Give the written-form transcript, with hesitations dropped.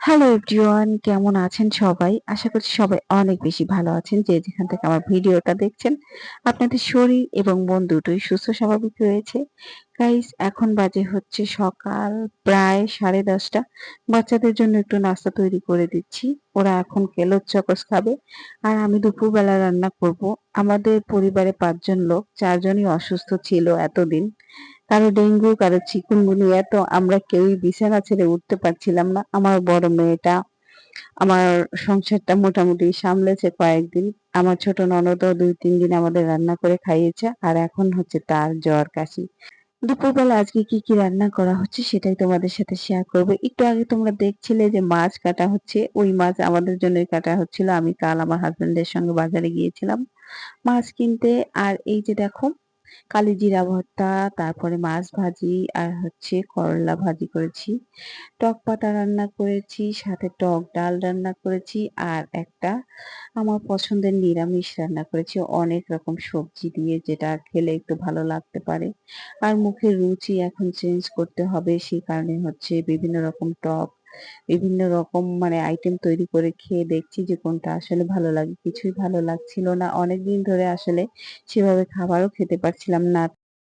Hello everyone, কেমন আছেন সবাই? আশা করছি সবাই অনেক বেশি ভালো আছেন। যে যেখান থেকে আমার ভিডিওটা দেখছেন, আপনাদের শরীর এবং মন দুটোই সুস্থ স্বাভাবিক রয়েছে। গাইস, এখন বাজে হচ্ছে সকাল প্রায় 10:30। বাচ্চাদের জন্য একটু নাস্তা তৈরি করে দিচ্ছি। ওরা এখন কেলস চকোস খাবে। আর আমি দুপুরবেলা রান্না করব। আমাদের পরিবারে ৫ জন লোক, ৪ জনই অসুস্থ ছিল এতদিন। কারো ডেঙ্গু, কারো চিকুনগুনিয়া। তো আমরা কেউই বিছানা ছেড়ে উঠতে পারছিলাম না। আমার বড় মেয়েটা আমার সংসারটা মোটামুটি সামলেছে কয়েকদিন। আমার ছোট ননদও ২-৩ দিন আমাদের রান্না করে খাইয়েছে। আর এখন হচ্ছে তার জ্বর, কাশি। দুপুরবেলা আজকে কি, কি রান্না করা হচ্ছে সেটাই তোমাদের সাথে শেয়ার করব। একটু আগে তোমরা দেখছিলে যে মাছ কাটা হচ্ছে। ওই মাছ আমাদের জন্যই কাটা হচ্ছিল। আমি কাল আমার হাসব্যান্ডের সঙ্গে বাজারে গিয়েছিলাম মাছ কিনতে। আর এই যে দেখো, কালিজিরা ভর্তা, তারপরে মাছ ভাজি আর হচ্ছে করলা ভাজি করেছি। টক পাতা রান্না করেছি, সাথে টক ডাল রান্না করেছি আর একটা আমার পছন্দের নিরামিষ রান্না করেছি অনেক রকম সবজি দিয়ে, যেটা খেলে একটু ভালো লাগতে পারে। আর মুখের রুচি এখন চেঞ্জ করতে হবে, সেই কারণে হচ্ছে বিভিন্ন রকম টক, বিভিন্ন রকম মানে আইটেম তৈরি করে খেয়ে দেখছি যে কোনটা আসলে ভালো লাগে। কিছুই ভালো লাগছিল না। অনেকদিন ধরে আসলে সেভাবে খাবারও খেতে পারছিলাম না।